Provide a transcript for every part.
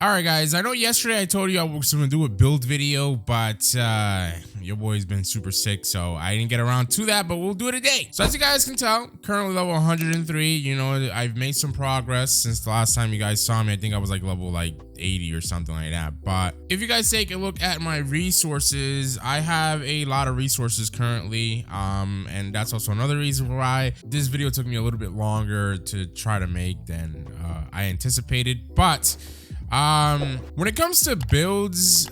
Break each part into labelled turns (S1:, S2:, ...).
S1: All right, guys, I know yesterday I told you I was going to do a build video, but your boy's been super sick, so I didn't get around to that, but we'll do it today. So as you guys can tell, currently level 103. You know, I've made some progress since the last time you guys saw me. I think I was like level 80 or something like that. But if you guys take a look at my resources, I have a lot of resources currently, and that's also another reason why this video took me a little bit longer to try to make than I anticipated. But when it comes to builds,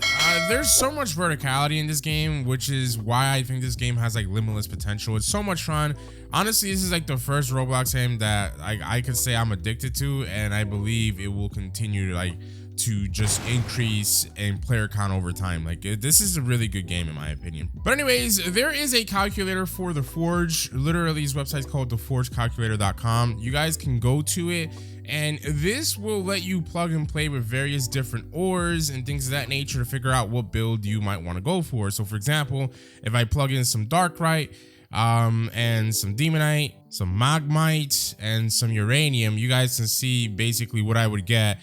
S1: there's so much verticality in this game, which is why I think this game has like limitless potential. It's so much fun. Honestly, this is like the first Roblox game that I could say I'm addicted to, and I believe it will continue to just increase in player count over time. This is a really good game in my opinion. But anyways, there is a calculator for the Forge. Literally, this website's called theforgecalculator.com. You guys can go to it, and this will let you plug and play with various different ores and things of that nature to figure out what build you might want to go for. So for example, if I plug in some Darkrite, and some Demonite, some Magmite, and some Uranium, you guys can see basically what I would get,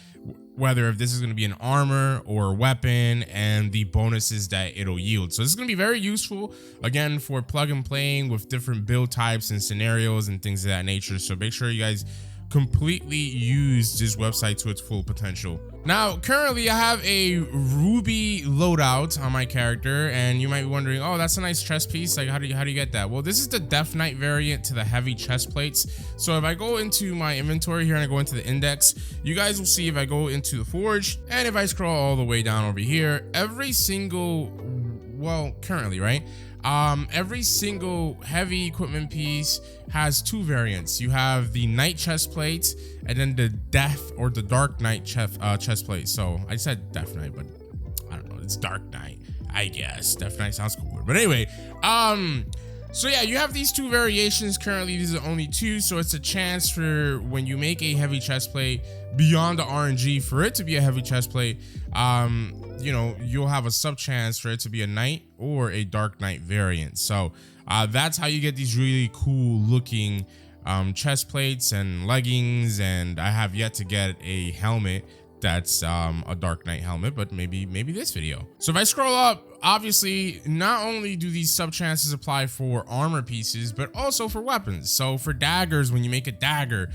S1: whether if this is going to be an armor or a weapon, and the bonuses that it'll yield. So this is going to be very useful, again, for plug and playing with different build types and scenarios and things of that nature. So make sure you guys completely use this website to its full potential. Now, currently I have a ruby loadout on my character, and you might be wondering, oh, that's a nice chest piece. Like, how do you get that? Well, this is the Death Knight variant to the heavy chest plates. So if I go into my inventory here and I go into the index, you guys will see if I go into the Forge, and if I scroll all the way down over here, every single, well, currently, right? Every single heavy equipment piece has two variants. You have the Night chest plate, and then the Death or the Dark Knight chest plate. So I said Death Knight, but I don't know. It's Dark Knight, I guess. Death Knight sounds cooler. But anyway, so yeah, you have these two variations. Currently, these are only two, so it's a chance for when you make a heavy chest plate beyond the RNG for it to be a heavy chest plate. You know, you'll have a sub chance for it to be a Knight or a Dark Knight variant. So that's how you get these really cool looking chest plates and leggings. And I have yet to get a helmet that's a Dark Knight helmet, but maybe this video. So if I scroll up, obviously not only do these sub chances apply for armor pieces, but also for weapons. So for daggers, when you make a dagger,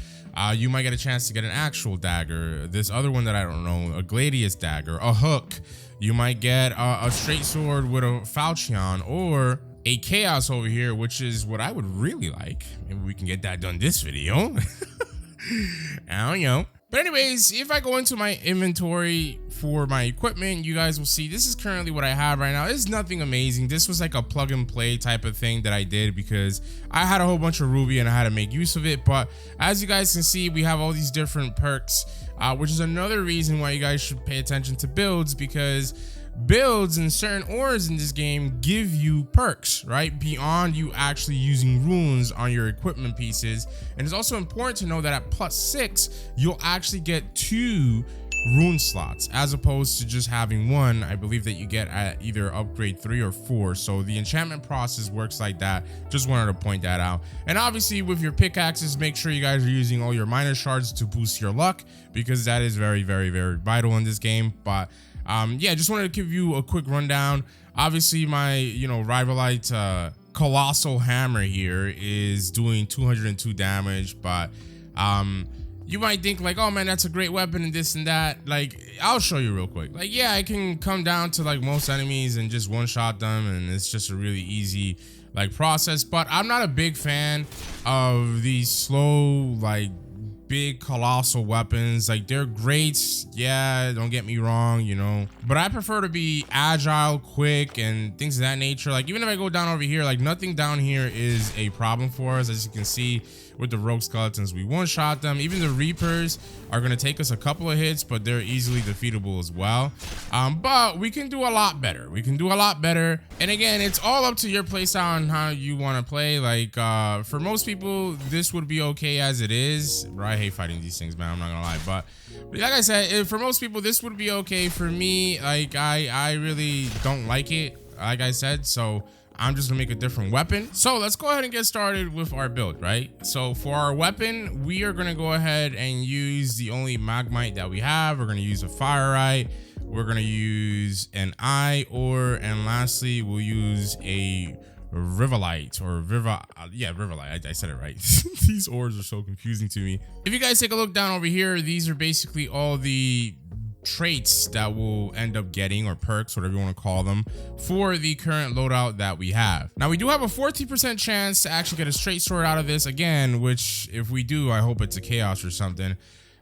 S1: you might get a chance to get an actual dagger. This other one that I don't know, a gladius dagger, a hook. You might get a straight sword with a falchion, or a chaos over here, which is what I would really like. Maybe we can get that done this video. I don't know. But anyways, if I go into my inventory for my equipment, you guys will see this is currently what I have right now. It's nothing amazing. This was like a plug and play type of thing that I did because I had a whole bunch of ruby and I had to make use of it. But as you guys can see, we have all these different perks, which is another reason why you guys should pay attention to builds, because builds and certain ores in this game give you perks, right? Beyond you actually using runes on your equipment pieces. And it's also important to know that at +6, you'll actually get 2 rune slots as opposed to just having 1. I believe that you get at either upgrade 3 or 4. So the enchantment process works like that. Just wanted to point that out. And obviously with your pickaxes, make sure you guys are using all your miner shards to boost your luck, because that is very, very, very vital in this game. But yeah, just wanted to give you a quick rundown. Obviously my, Rivalite colossal hammer here is doing 202 damage, but you might think like, oh man, that's a great weapon and this and that. Like, I'll show you real quick. Like, yeah, I can come down to like most enemies and just one-shot them, and it's just a really easy process. But I'm not a big fan of these slow, big colossal weapons. Like, they're great, yeah, don't get me wrong, but I prefer to be agile, quick, and things of that nature. Like, even if I go down over here, nothing down here is a problem for us. As you can see with the rogue skeletons, we one-shot them. Even the reapers are going to take us a couple of hits, but they're easily defeatable as well. But we can do a lot better. And again, it's all up to your playstyle and how you want to play. For most people, this would be okay as it is. I hate fighting these things, man, I'm not gonna lie. But like I said, for most people, this would be okay. For me, I really don't like it, like I said. So I'm just gonna make a different weapon. So let's go ahead and get started with our build, right? So for our weapon, we are gonna go ahead and use the only magmite that we have. We're gonna use a firite. We're gonna use an eye ore, and lastly, we'll use a rivolite or rivolite. I said it right. These ores are so confusing to me. If you guys take a look down over here, these are basically all the traits that we'll end up getting, or perks, whatever you want to call them, for the current loadout that we have. Now we do have a 14% chance to actually get a straight sword out of this again, which if we do, I hope it's a chaos or something.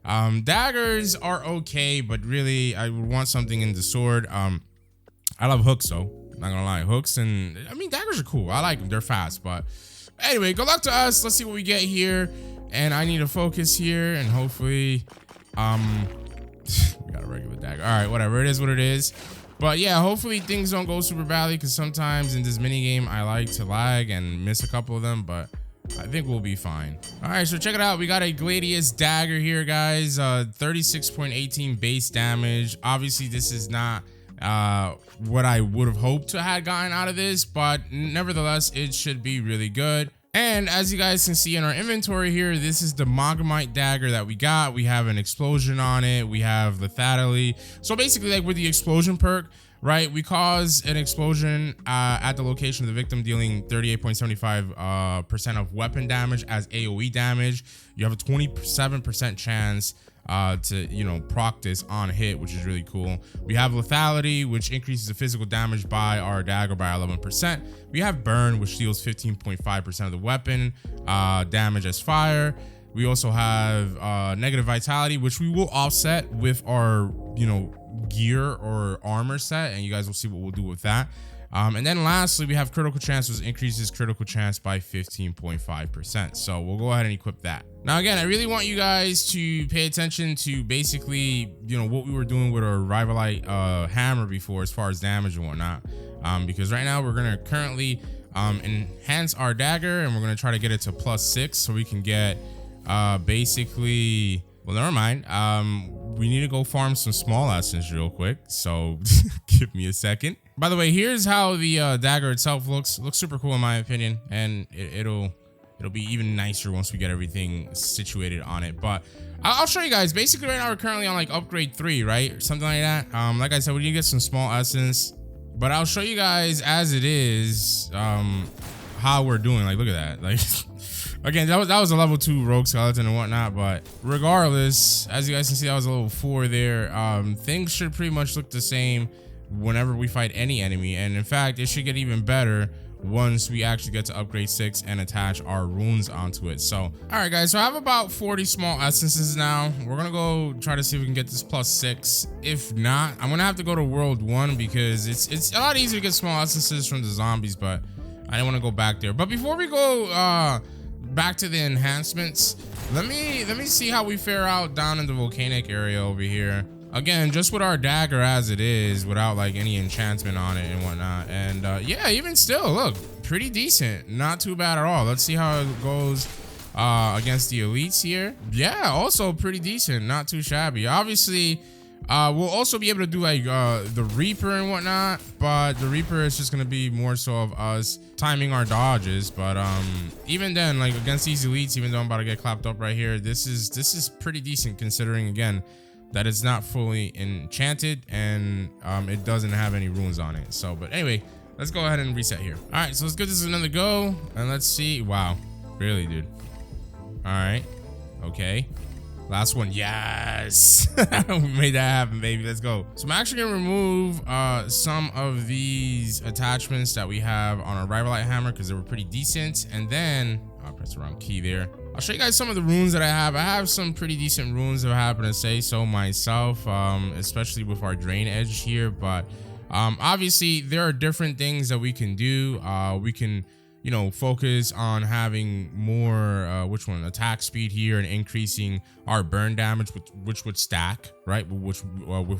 S1: Daggers are okay, but really I would want something in the sword. I love hooks though, not gonna lie. Hooks, and I mean daggers are cool. I like them, they're fast. But anyway, good luck to us. Let's see what we get here. And I need to focus here, and hopefully we got a regular dagger. All right, whatever, it is what it is. But yeah, hopefully things don't go super badly, because sometimes in this mini game I like to lag and miss a couple of them, but I think we'll be fine. All right, so check it out. We got a Gladius dagger here, guys. 36.18 base damage. Obviously this is not what I would have hoped to have gotten out of this, but nevertheless it should be really good. And as you guys can see in our inventory here, this is the magmite dagger that we got. We have an explosion on it. We have lethality. So basically, like with the explosion perk, right, we cause an explosion at the location of the victim, dealing 38.75% of weapon damage as AoE damage. You have a 27% chance to, you know, proc this on hit, which is really cool. We have lethality, which increases the physical damage by our dagger by 11%. We have burn, which deals 15.5% of the weapon damage as fire. We also have negative vitality, which we will offset with our, you know, gear or armor set, and you guys will see what we'll do with that. And then lastly, we have critical chance, which increases critical chance by 15.5%. So we'll go ahead and equip that. Now, again, I really want you guys to pay attention to basically, you know, what we were doing with our rivolite hammer before, as far as damage and whatnot. Because right now we're gonna currently enhance our dagger, and we're gonna try to get it to +6, so we can get basically, well, never mind. We need to go farm some small essence real quick, so give me a second. By the way, here's how the dagger itself looks. It looks super cool in my opinion, and it'll be even nicer once we get everything situated on it. But I'll show you guys. Basically, right now we're currently on like upgrade 3, right, or something like that. Like I said, we need to get some small essence, but I'll show you guys as it is how we're doing. Like, look at that. Like, again, that was a level 2 rogue skeleton and whatnot, but regardless, as you guys can see, that was a level 4 there. Things should pretty much look the same whenever we fight any enemy, and in fact, it should get even better once we actually get to upgrade 6 and attach our runes onto it. So, all right, guys, so I have about 40 small essences now. We're gonna go try to see if we can get this +6. If not, I'm gonna have to go to world 1, because it's a lot easier to get small essences from the zombies, but I didn't want to go back there. But before we go back to the enhancements, let me see how we fare out down in the volcanic area over here. Again, just with our dagger as it is, without like any enchantment on it and whatnot. And yeah, even still, look, pretty decent, not too bad at all. Let's see how it goes against the elites here. Yeah, also pretty decent, not too shabby. Obviously, we'll also be able to do like the Reaper and whatnot, but the Reaper is just gonna be more so of us timing our dodges. But even then, like against these elites, even though I'm about to get clapped up right here, this is pretty decent, considering again that it's not fully enchanted, and it doesn't have any runes on it. So, but anyway, let's go ahead and reset here. All right, so let's give this another go, and let's see. Wow, really, dude? All right, okay. Last one, yes. We made that happen, baby. Let's go. So I'm actually gonna remove some of these attachments that we have on our rivolite hammer, because they were pretty decent. And then I'll press the wrong key there. I'll show you guys some of the runes that I have. I have some pretty decent runes, if I happen to say so myself, especially with our drain edge here. But obviously there are different things that we can do. We can, you know, focus on having more attack speed here, and increasing our burn damage, which would stack, right, with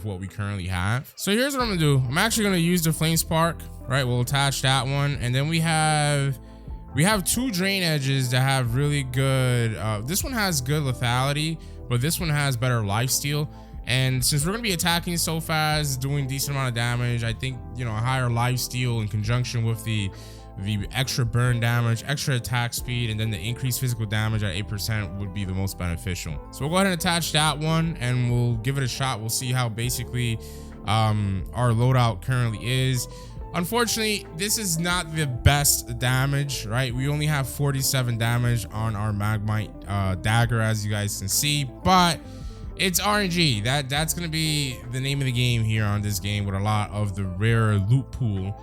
S1: what we currently have. So here's what I'm gonna do. I'm actually gonna use the flame spark, right? We'll attach that one, and then we have 2 drain edges that have really good this one has good lethality, but this one has better lifesteal. And since we're gonna be attacking so fast, doing decent amount of damage, I think, you know, a higher lifesteal in conjunction with the the extra burn damage, extra attack speed, and then the increased physical damage at 8% would be the most beneficial. So we'll go ahead and attach that one and we'll give it a shot. We'll see how basically our loadout currently is. Unfortunately, this is not the best damage, right? We only have 47 damage on our Magmite dagger, as you guys can see, but it's RNG. That's gonna be the name of the game here on this game with a lot of the rare loot pool.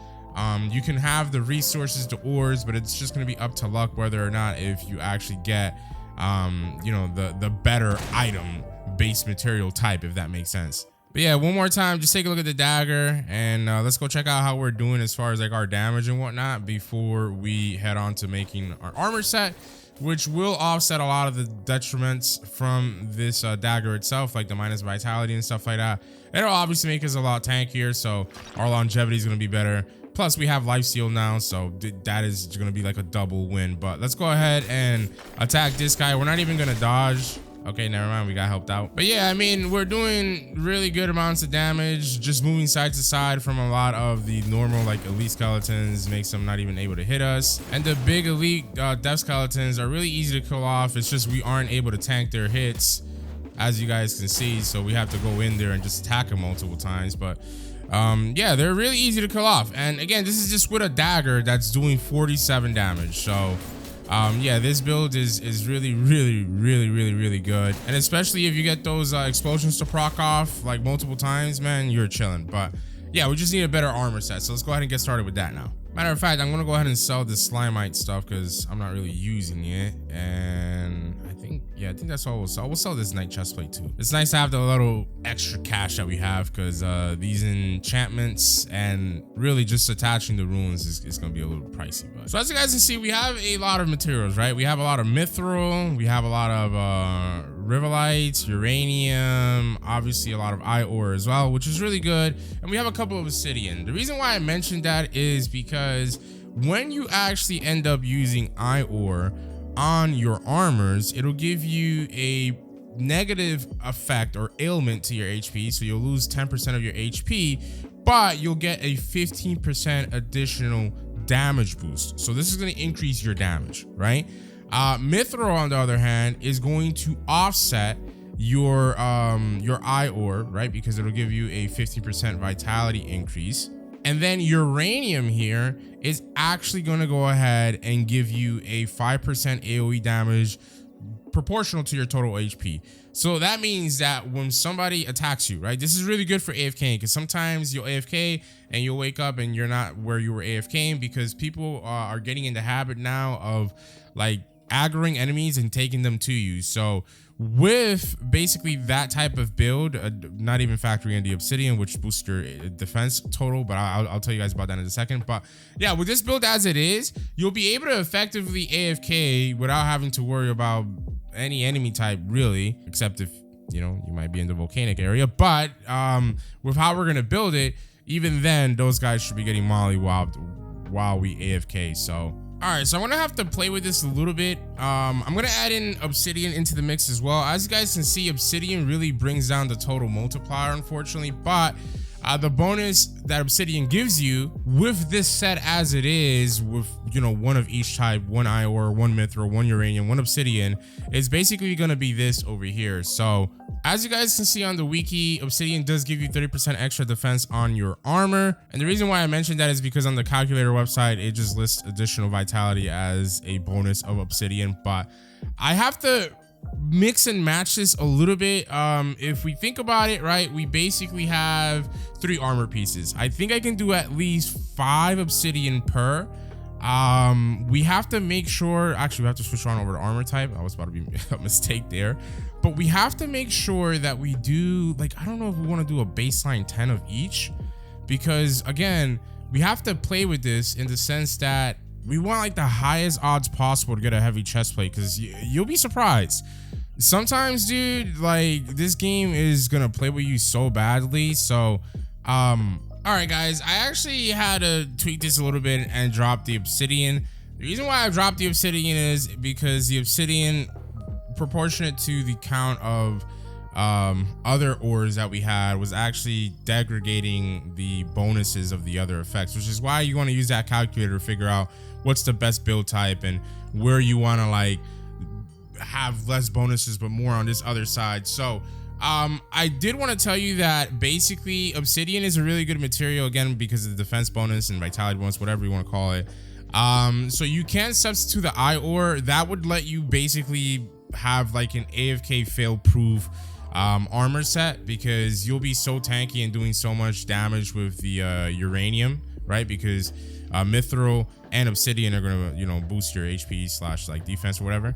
S1: You can have the resources to ores, but it's just gonna be up to luck whether or not if you actually get you know, the better item base material type, if that makes sense. But yeah, one more time, just take a look at the dagger and let's go check out how we're doing as far as like our damage and whatnot before we head on to making our armor set, which will offset a lot of the detriments from this dagger itself, like the minus vitality and stuff like that. It'll obviously make us a lot tankier, so our longevity is going to be better. Plus we have lifesteal now, so that is going to be like a double win. But let's go ahead and attack this guy. We're not even going to dodge. Okay, never mind, we got helped out. But yeah, I mean, we're doing really good amounts of damage, just moving side to side from a lot of the normal like elite skeletons makes them not even able to hit us. And the big elite death skeletons are really easy to kill off. It's just we aren't able to tank their hits, as you guys can see, so we have to go in there and just attack them multiple times. But yeah, they're really easy to kill off. And again, this is just with a dagger that's doing 47 damage. So yeah, this build is really good, and especially if you get those explosions to proc off like multiple times, man, you're chilling. But yeah, we just need a better armor set, so let's go ahead and get started with that now. Matter of fact, I'm gonna go ahead and sell this slimite stuff because I'm not really using it, and I think that's all we'll sell. We'll sell this night chestplate too. It's nice to have the little extra cash that we have because these enchantments and really just attaching the runes is gonna be a little pricey. But so as you guys can see, we have a lot of materials, right? We have a lot of mithril, we have a lot of rivalites, uranium, obviously a lot of ore as well, which is really good, and we have a couple of obsidian. The reason why I mentioned that is because when you actually end up using ore on your armors, it'll give you a negative effect or ailment to your HP, so you'll lose 10% of your HP, but you'll get a 15% additional damage boost. So this is going to increase your damage, right? Mithril, on the other hand, is going to offset your ore, right? Because it'll give you a 15% vitality increase. And then uranium here is actually going to go ahead and give you a 5% AoE damage proportional to your total HP. So that means that when somebody attacks you, right, this is really good for AFKing, because sometimes you'll AFK and you'll wake up and you're not where you were AFKing, because people are getting in the habit now of like aggroing enemies and taking them to you. So with basically that type of build, not even factoring in the obsidian, which boosts your defense total, but I'll tell you guys about that in a second. But yeah, with this build as it is, you'll be able to effectively AFK without having to worry about any enemy type, really, except if, you know, you might be in the volcanic area. But with how we're gonna build it, even then those guys should be getting mollywopped while we AFK. So all right, so I'm gonna have to play with this a little bit. I'm gonna add in obsidian into the mix as well. As you guys can see, obsidian really brings down the total multiplier, unfortunately, but the bonus that obsidian gives you with this set as it is, with, you know, one of each type, one ore, one mithril, one uranium, one obsidian, is basically gonna be this over here. So as you guys can see on the wiki, obsidian does give you 30% extra defense on your armor. And the reason why I mentioned that is because on the calculator website, it just lists additional vitality as a bonus of obsidian. But I have to mix and match this a little bit. If we think about it, right, we basically have 3 armor pieces. I think I can do at least 5 obsidian per. We have to make sure, actually we have to switch on over to armor type. I was about to be a mistake there, but we have to make sure that we do, like, I don't know if we want to do a baseline 10 of each, because again, we have to play with this in the sense that we want like the highest odds possible to get a heavy chest plate, because you'll be surprised. Sometimes, dude, like, this game is gonna play with you so badly. So all right, guys, I actually had to tweak this a little bit and drop the obsidian. The reason why I dropped the obsidian is because the obsidian, proportionate to the count of other ores that we had was actually degrading the bonuses of the other effects, which is why you want to use that calculator to figure out what's the best build type and where you want to like have less bonuses but more on this other side. So I did want to tell you that basically obsidian is a really good material, again, because of the defense bonus and vitality bonus, whatever you want to call it. So you can substitute the eye ore. That would let you basically have like an AFK fail proof armor set, because you'll be so tanky and doing so much damage with the uranium, right? Because mithril and obsidian are gonna, you know, boost your HP slash like defense or whatever.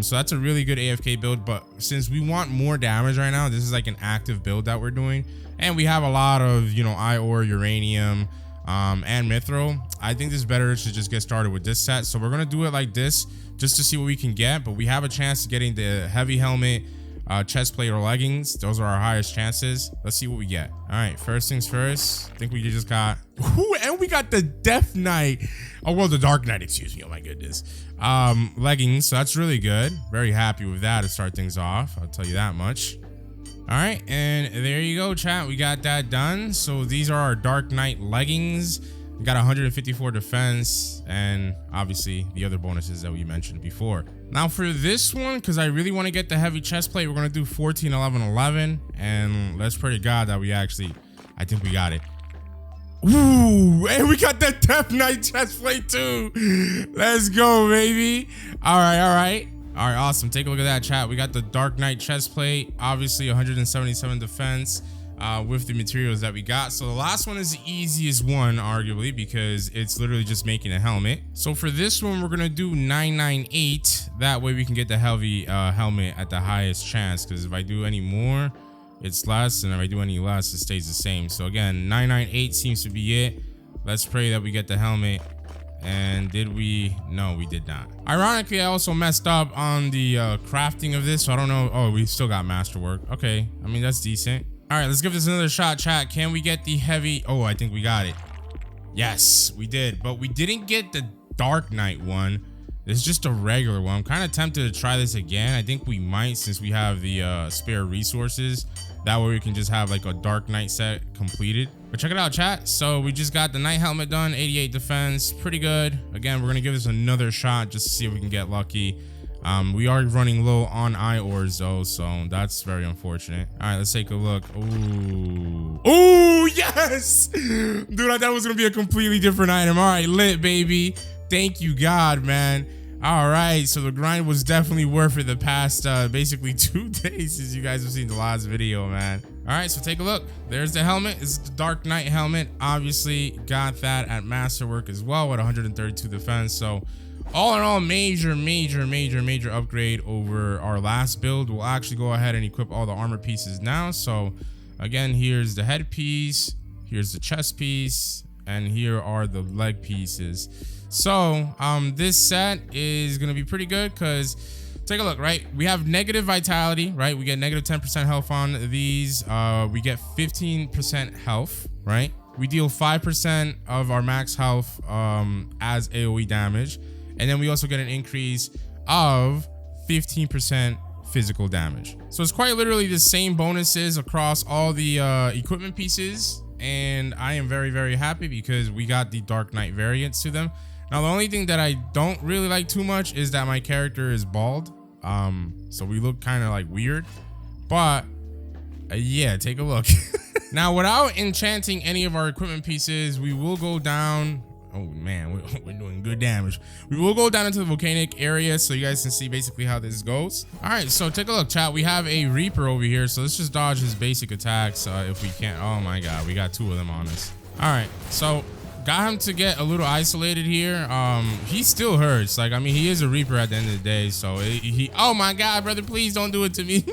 S1: So that's a really good AFK build, but since we want more damage right now, this is like an active build that we're doing, and we have a lot of, you know, eye ore, uranium, and mithril. I think this is better to just get started with this set. So we're gonna do it like this just to see what we can get, but we have a chance of getting the heavy helmet, chest plate, or leggings. Those are our highest chances. Let's see what we get. All right, first things first. I think we just got, ooh, and we got the Death Knight. Oh, well, the Dark Knight, excuse me. Oh my goodness. Leggings, so that's really good. Very happy with that to start things off, I'll tell you that much. All right, and there you go, chat. We got that done. So these are our Dark Knight leggings. We got 154 defense, and obviously the other bonuses that we mentioned before. Now for this one, because I really want to get the heavy chest plate, we're gonna do 14, 11, 11, and let's pray to God that we actually, I think we got it. Ooh, and we got that Death Knight chest plate too. Let's go, baby. All right, awesome. Take a look at that, chat. We got the Dark Knight chest plate, obviously 177 defense with the materials that we got. So the last one is the easiest one, arguably, because it's literally just making a helmet. So for this one, we're gonna do 998. That way we can get the heavy helmet at the highest chance, because if I do any more, it's less, and if I do any less, it stays the same. So again, 998 seems to be it. Let's pray that we get the helmet. And did we? No, we did not. Ironically, I also messed up on the crafting of this, so I don't know. Oh, we still got masterwork. Okay, I mean, that's decent. All right, let's give this another shot, chat. Can we get the heavy? Oh, I think we got it. Yes, we did, but we didn't get the Dark Knight one. It's just a regular one. I'm kind of tempted to try this again. I think we might, since we have the spare resources. That way we can just have like a Dark Knight set completed. But check it out, chat. So we just got the Knight helmet done, 88 defense, pretty good. Again, we're gonna give this another shot just to see if we can get lucky. We are running low on eye ores though, so that's very unfortunate. All right, let's take a look. Ooh, ooh, yes, dude, I thought it was gonna be a completely different item. All right, lit, baby. Thank you, God, man. All right, so the grind was definitely worth it the past basically 2 days since you guys have seen the last video, man. All right, so take a look. There's the helmet. It's the Dark Knight helmet. Obviously got that at masterwork as well with 132 defense. So all in all, major upgrade over our last build. We'll actually go ahead and equip all the armor pieces now. So again, here's the headpiece, here's the chest piece, and here are the leg pieces. So this set is gonna be pretty good, because take a look, right? We have negative vitality, right? We get negative 10% health on these. We get 15% health, right? We deal 5% of our max health as AoE damage, and then we also get an increase of 15% physical damage. So it's quite literally the same bonuses across all the equipment pieces, and I am very happy because we got the Dark Knight variants to them. Now, the only thing that I don't really like too much is that my character is bald. So we look kind of like weird, but yeah, take a look. Now, without enchanting any of our equipment pieces, we will go down. Oh man, we're doing good damage. We will go down into the volcanic area so you guys can see basically how this goes. All right, so take a look, chat. We have a Reaper over here, so let's just dodge his basic attacks if we can. Oh my God, we got 2 of them on us. All right, so got him to get a little isolated here. He still hurts. Like, I mean, he is a Reaper at the end of the day, so he oh my God, brother, please don't do it to me.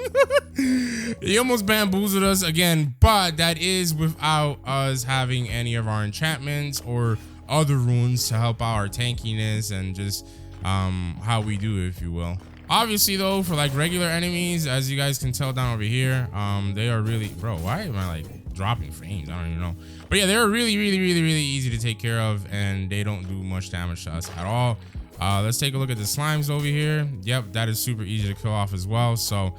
S1: He almost bamboozled us again, but that is without us having any of our enchantments or other runes to help out our tankiness and just how we do it, if you will. Obviously though, for like regular enemies, as you guys can tell down over here, they are really, bro, why am I like dropping frames? I don't even know. But yeah, they're really easy to take care of, and they don't do much damage to us at all. Let's take a look at the slimes over here. Yep, that is super easy to kill off as well. So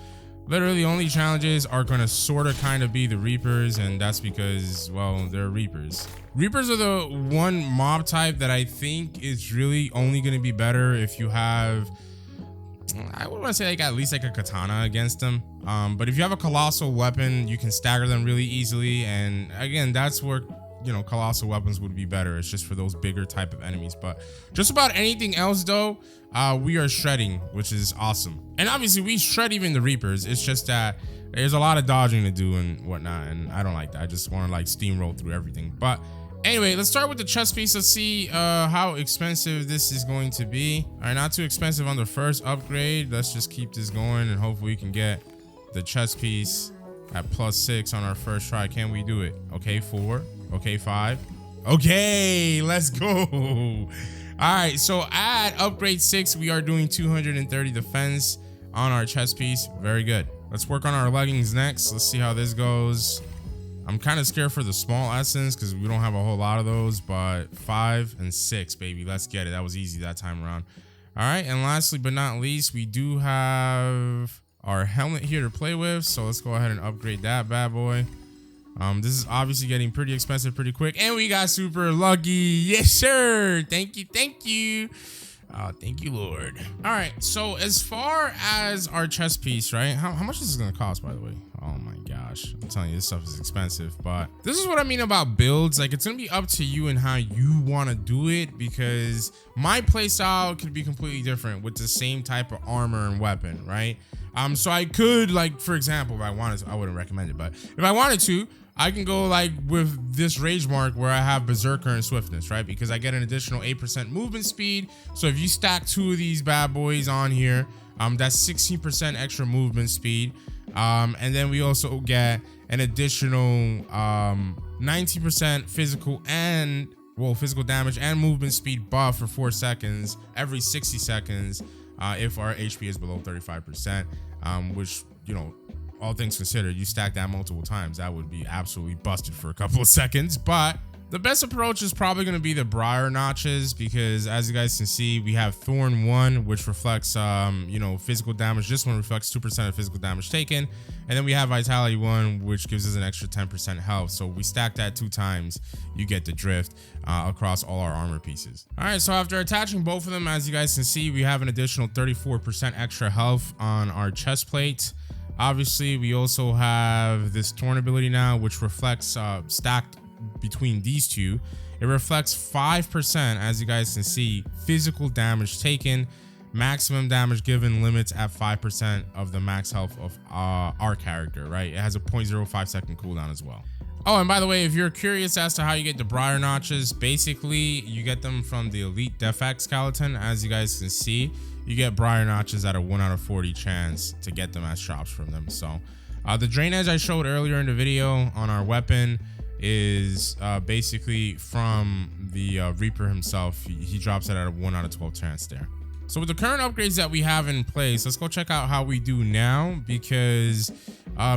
S1: Literally, the only challenges are going to sort of kind of be the Reapers, and that's because, well, they're Reapers. Reapers are the one mob type that I think is really only going to be better if you have, I would want to say like at least like a katana against them. But if you have a colossal weapon, you can stagger them really easily. And again, that's where, you know, colossal weapons would be better. It's just for those bigger type of enemies. But just about anything else though, we are shredding, which is awesome. And obviously we shred even the Reapers. It's just that there's a lot of dodging to do and whatnot, and I don't like that. I just want to like steamroll through everything. But anyway, let's start with the chest piece. Let's see how expensive this is going to be. All right, not too expensive on the first upgrade. Let's just keep this going and hopefully we can get the chest piece at +6 on our first try. Can we do it? Okay, 4. Okay, 5. Okay, let's go. All right, so at upgrade 6, we are doing 230 defense on our chest piece. Very good. Let's work on our leggings next. Let's see how this goes. I'm kind of scared for the small essence because we don't have a whole lot of those, but 5 and 6, baby. Let's get it. That was easy that time around. All right, and lastly but not least, we do have our helmet here to play with. So let's go ahead and upgrade that bad boy. This is obviously getting pretty expensive pretty quick, and we got super lucky. Yes, sir. Thank you. Thank you. Thank you, Lord. All right. So as far as our chest piece, right? How much is this going to cost, by the way? Oh my gosh. I'm telling you, this stuff is expensive, but this is what I mean about builds. Like, it's going to be up to you and how you want to do it, because my playstyle could be completely different with the same type of armor and weapon, right? So I could, like, for example, if I wanted to, I wouldn't recommend it, but if I wanted to, I can go like with this rage mark where I have berserker and swiftness, right? Because I get an additional 8% movement speed. So if you stack 2 of these bad boys on here, that's 16% extra movement speed. And then we also get an additional 19% physical damage and movement speed buff for 4 seconds every 60 seconds if our HP is below 35%, which, you know, all things considered, you stack that multiple times, that would be absolutely busted for a couple of seconds. But the best approach is probably going to be the briar notches, because as you guys can see, we have Thorn 1, which reflects, you know, physical damage. This one reflects 2% of physical damage taken. And then we have Vitality 1, which gives us an extra 10% health. So we stack that 2 times, you get the drift across all our armor pieces. All right, so after attaching both of them, as you guys can see, we have an additional 34% extra health on our chest plate. Obviously, we also have this Torn ability now, which reflects stacked between these two. It reflects 5%, as you guys can see, physical damage taken, maximum damage given limits at 5% of the max health of our character, right? It has a 0.05 second cooldown as well. Oh, and by the way, if you're curious as to how you get the briar notches, basically you get them from the elite defect skeleton. As you guys can see, you get briar notches at a 1 out of 40 chance to get them as shops from them. So the drain edge I showed earlier in the video on our weapon is basically from the Reaper himself. He drops it at a 1 out of 12 chance there. So with the current upgrades that we have in place, let's go check out how we do now, because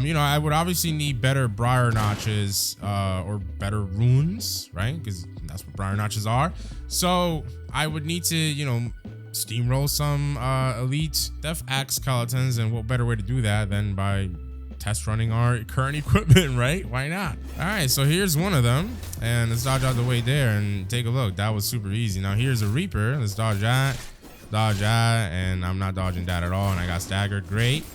S1: you know, I would obviously need better briar notches or better runes, right? Because that's what briar notches are. So I would need to, you know, steamroll some elite defect skeletons, and what better way to do that than by test running our current equipment, right? Why not? All right, so here's one of them, and let's dodge out the way there and take a look. That was super easy. Now here's a Reaper. Let's dodge that, and I'm not dodging that at all, and I got staggered. Great.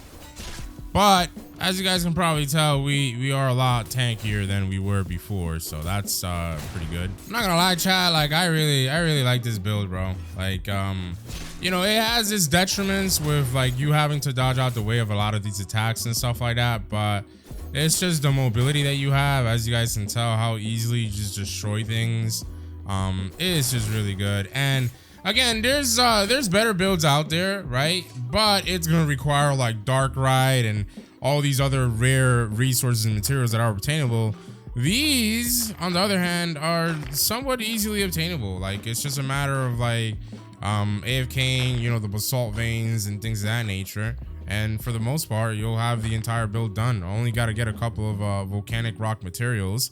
S1: But as you guys can probably tell, we are a lot tankier than we were before, so that's pretty good. I'm not gonna lie, chat, like I really like this build, bro. Like you know, it has its detriments with like you having to dodge out the way of a lot of these attacks and stuff like that, but it's just the mobility that you have. As you guys can tell, how easily you just destroy things. It's just really good. And again, there's better builds out there, right? But it's gonna require like dark ride and all these other rare resources and materials that are obtainable. These, on the other hand, are somewhat easily obtainable. Like, it's just a matter of like AFKing, you know, the basalt veins and things of that nature. And for the most part, you'll have the entire build done. Only got to get a couple of volcanic rock materials.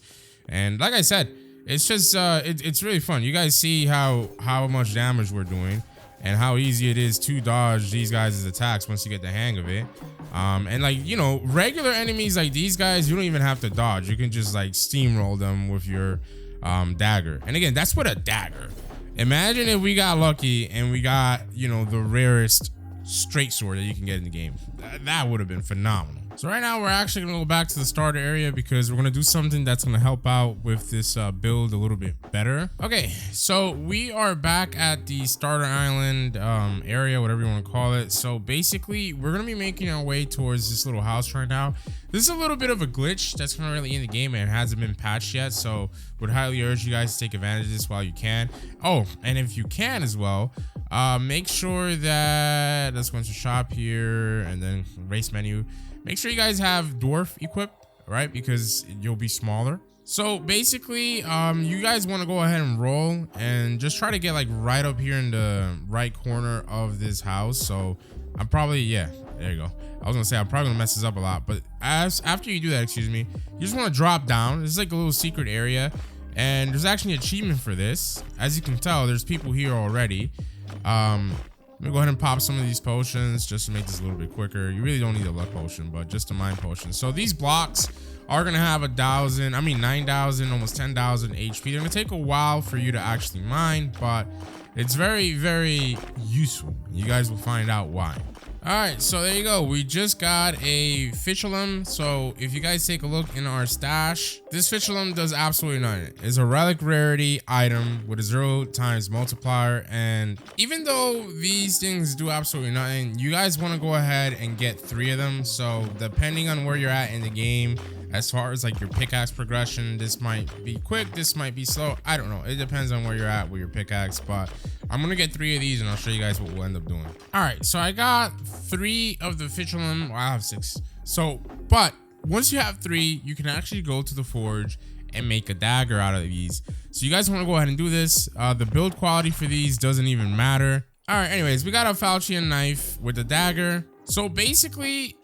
S1: And like I said, it's just it's really fun. You guys see how much damage we're doing, and how easy it is to dodge these guys' attacks once you get the hang of it. And like, you know, regular enemies like these guys, you don't even have to dodge. You can just like steamroll them with your dagger. And again, that's with a dagger. Imagine if we got lucky and we got, you know, the rarest straight sword that you can get in the game. That would have been phenomenal. So right now we're actually gonna go back to the starter area because we're gonna do something that's gonna help out with this build a little bit better. Okay, so we are back at the starter island area, whatever you want to call it. So basically we're gonna be making our way towards this little house right now. This is a little bit of a glitch that's currently in the game and it hasn't been patched yet, so would highly urge you guys to take advantage of this while you can. Oh, and if you can as well, make sure that, let's go into shop here and then race menu. Make sure you guys have dwarf equipped, right? Because you'll be smaller. So basically, you guys want to go ahead and roll and just try to get like right up here in the right corner of this house. So I'm probably, yeah, there you go. I was gonna say I'm probably gonna mess this up a lot, but after you do that, excuse me, you just want to drop down. This is like a little secret area, and there's actually an achievement for this. As you can tell, there's people here already. Let me go ahead and pop some of these potions just to make this a little bit quicker. You really don't need a luck potion, but just a mind potion. So these blocks are gonna have 9,000, almost 10,000 HP. They're gonna take a while for you to actually mine, but it's very, very useful. You guys will find out why. All right, so there you go. We just got a Fitulum. So if you guys take a look in our stash, this Fitulum does absolutely nothing. It's a relic rarity item with a 0x multiplier. And even though these things do absolutely nothing, you guys want to go ahead and get 3 of them. So depending on where you're at in the game, as far as like your pickaxe progression, this might be quick, this might be slow. I don't know. It depends on where you're at with your pickaxe, but I'm gonna get 3 of these and I'll show you guys what we'll end up doing. All right, so I got 3 of the Fitulum. Well, I have 6. So, but once you have 3, you can actually go to the forge and make a dagger out of these. So you guys want to go ahead and do this. The build quality for these doesn't even matter. All right, anyways, we got a falchion knife with the dagger. So basically,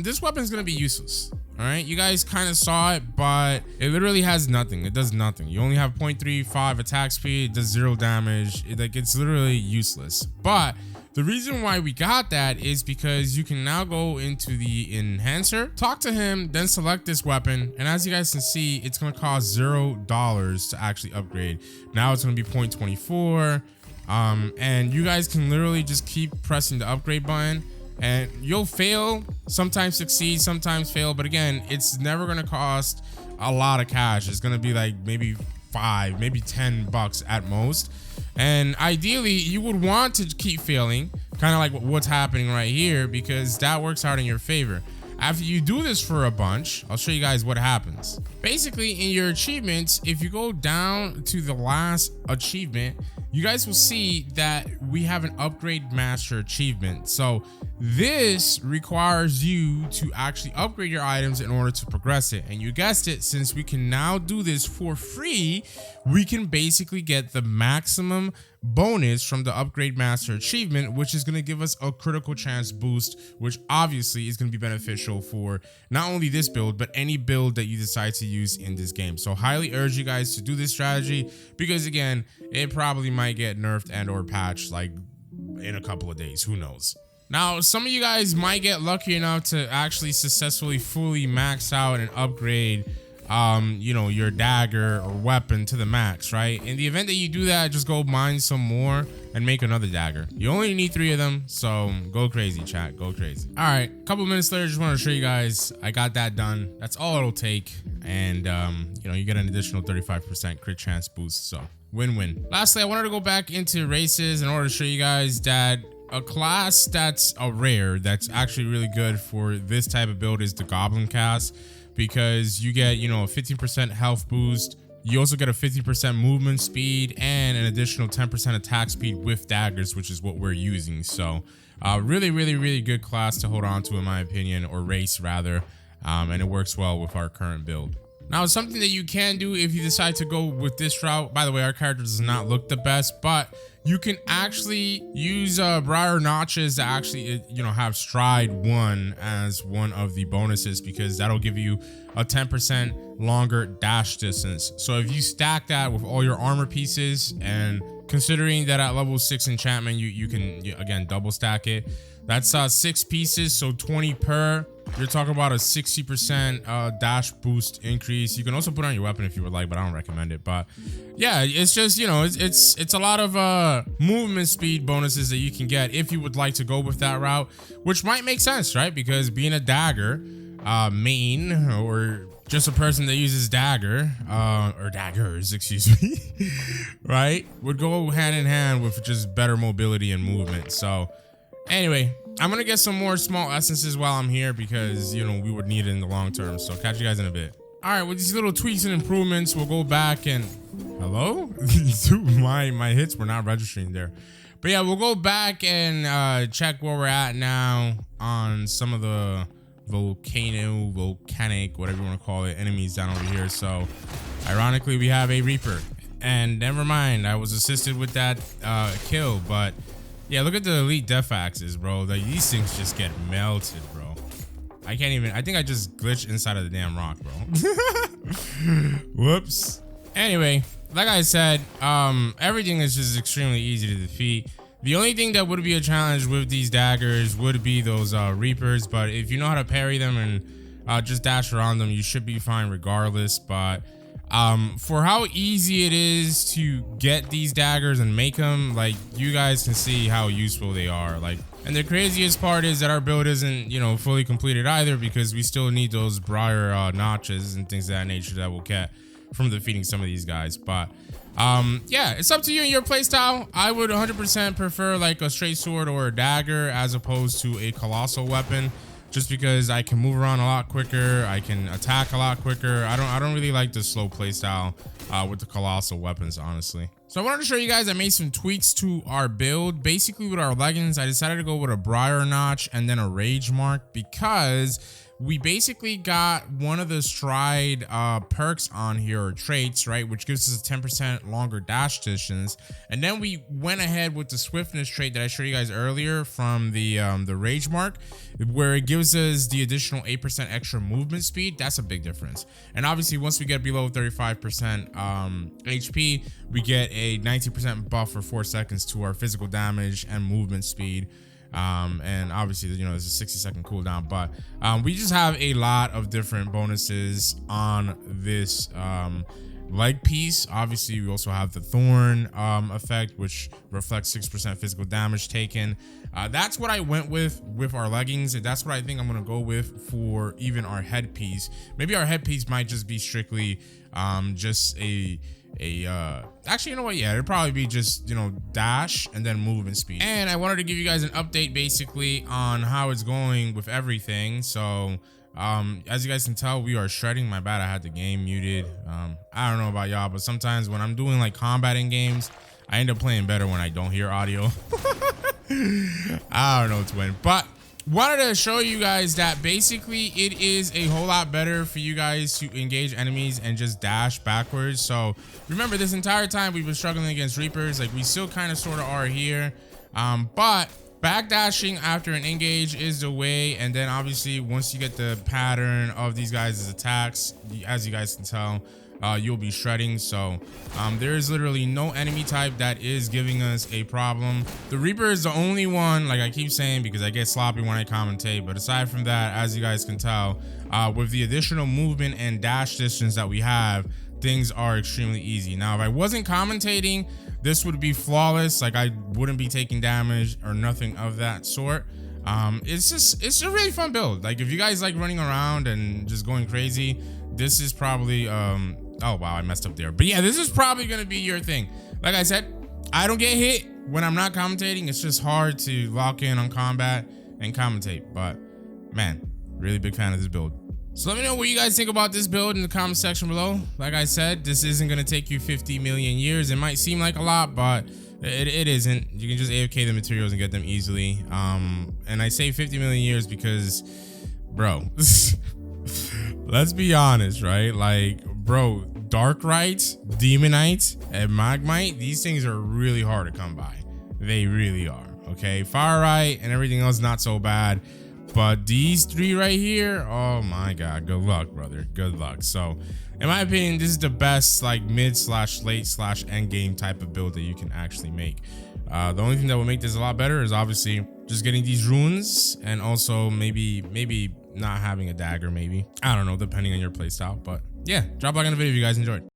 S1: this weapon is gonna be useless. All right, you guys kind of saw it, but it literally has nothing. It does nothing. You only have 0.35 attack speed. It does 0 damage. It's literally useless. But the reason why we got that is because you can now go into the enhancer, talk to him, then select this weapon, and as you guys can see, it's going to cost $0 to actually upgrade. Now it's going to be 0.24, and you guys can literally just keep pressing the upgrade button. And you'll fail, sometimes succeed, sometimes fail. But again, it's never going to cost a lot of cash. It's going to be like maybe 5, maybe 10 bucks at most. And ideally, you would want to keep failing, kind of like what's happening right here, because that works out in your favor. After you do this for a bunch, I'll show you guys what happens. Basically, in your achievements, if you go down to the last achievement, you guys will see that we have an upgrade master achievement. So this requires you to actually upgrade your items in order to progress it. And you guessed it, since we can now do this for free, we can basically get the maximum bonus from the upgrade master achievement, which is going to give us a critical chance boost, which obviously is going to be beneficial for not only this build, but any build that you decide to use in this game. So highly urge you guys to do this strategy, because again, it probably might get nerfed and or patched like in a couple of days, who knows. Now, some of you guys might get lucky enough to actually successfully fully max out and upgrade you know, your dagger or weapon to the max, right? In the event that you do that, just go mine some more and make another dagger. You only need 3 of them, so go crazy, chat, go crazy. All right, a couple minutes later, just want to show you guys I got that done. That's all it'll take, and you know, you get an additional 35% crit chance boost, so win-win. Lastly, I wanted to go back into races in order to show you guys that a class that's a rare that's actually really good for this type of build is the Goblin class, because you get, you know, a 15% health boost. You also get a 50% movement speed and an additional 10% attack speed with daggers, which is what we're using. So really good class to hold on to, in my opinion, or race rather, and it works well with our current build. Now, something that you can do if you decide to go with this route, by the way, our character does not look the best, but you can actually use briar notches to actually, you know, have stride 1 as one of the bonuses, because that'll give you a 10% longer dash distance. So if you stack that with all your armor pieces and considering that at level 6 enchantment, you can, again, double stack it. That's 6 pieces, so 20 per. You're talking about a 60% dash boost increase. You can also put on your weapon if you would like, but I don't recommend it. But yeah, it's just, you know, it's a lot of movement speed bonuses that you can get if you would like to go with that route, which might make sense, right? Because being a dagger main, or just a person that uses dagger or daggers, excuse me, right, would go hand in hand with just better mobility and movement. So anyway, I'm gonna get some more small essences while I'm here because, you know, we would need it in the long term. So catch you guys in a bit. All right, with these little tweaks and improvements, we'll go back and hello. Dude, my hits were not registering there. But yeah, we'll go back and check where we're at now on some of the volcanic, whatever you want to call it, enemies down over here. So ironically, we have a Reaper, and never mind, I was assisted with that kill. But yeah, look at the elite death axes, bro. Like, these things just get melted, bro. I can't even, I think I just glitched inside of the damn rock, bro. Whoops. Anyway, like I said, everything is just extremely easy to defeat. The only thing that would be a challenge with these daggers would be those Reapers, but if you know how to parry them and just dash around them, you should be fine regardless. But for how easy it is to get these daggers and make them, like, you guys can see how useful they are. Like, and the craziest part is that our build isn't, you know, fully completed either, because we still need those briar notches and things of that nature that we'll get from defeating some of these guys. But yeah, it's up to you and your playstyle. I would 100% prefer like a straight sword or a dagger as opposed to a colossal weapon, just because I can move around a lot quicker, I can attack a lot quicker. I don't really like the slow playstyle with the colossal weapons, honestly. So I wanted to show you guys, I made some tweaks to our build. Basically with our leggings, I decided to go with a briar notch and then a rage mark, because we basically got one of the stride perks on here, or traits, right, which gives us a 10% longer dash distance. And then we went ahead with the swiftness trait that I showed you guys earlier from the rage mark, where it gives us the additional 8% extra movement speed. That's a big difference. And obviously once we get below 35% HP, we get a 19% buff for 4 seconds to our physical damage and movement speed. And obviously, you know, there's a 60-second cooldown, but we just have a lot of different bonuses on this leg piece. Obviously, we also have the thorn effect, which reflects 6% physical damage taken. That's what I went with our leggings, and that's what I think I'm gonna go with for even our headpiece. Maybe our headpiece might just be strictly just actually, you know what, yeah, it'd probably be just, you know, dash and then movement speed. And I wanted to give you guys an update basically on how it's going with everything. So as you guys can tell, we are shredding. My bad, I had the game muted. I don't know about y'all, but sometimes when I'm doing like combating games, I end up playing better when I don't hear audio. I don't know, twin, but wanted to show you guys that basically it is a whole lot better for you guys to engage enemies and just dash backwards. So remember, this entire time we've been struggling against Reapers, like we still kind of sort of are here, but backdashing after an engage is the way. And then obviously once you get the pattern of these guys' attacks, as you guys can tell, you'll be shredding. So there is literally no enemy type that is giving us a problem. The Reaper is the only one, like I keep saying, because I get sloppy when I commentate, but aside from that, as you guys can tell, with the additional movement and dash distance that we have, things are extremely easy. Now if I wasn't commentating, this would be flawless. Like I wouldn't be taking damage or nothing of that sort. It's a really fun build. Like if you guys like running around and just going crazy, this is probably oh wow, I messed up there. But yeah, this is probably gonna be your thing. Like I said, I don't get hit when I'm not commentating. It's just hard to lock in on combat and commentate. But man, really big fan of this build. So let me know what you guys think about this build in the comment section below. Like I said, this isn't gonna take you 50 million years. It might seem like a lot, but it isn't. You can just AFK the materials and get them easily. And I say 50 million years because, bro, let's be honest, right? Like, bro, Darkrite, Demonite, and Magmite, these things are really hard to come by. They really are, okay? Firelight and everything else, not so bad. But these three right here, oh my god, good luck, brother, good luck. So in my opinion, this is the best like mid slash late slash end game type of build that you can actually make. The only thing that will make this a lot better is obviously just getting these runes, and also maybe not having a dagger, maybe, I don't know, depending on your playstyle. But yeah, drop a like on the video if you guys enjoyed.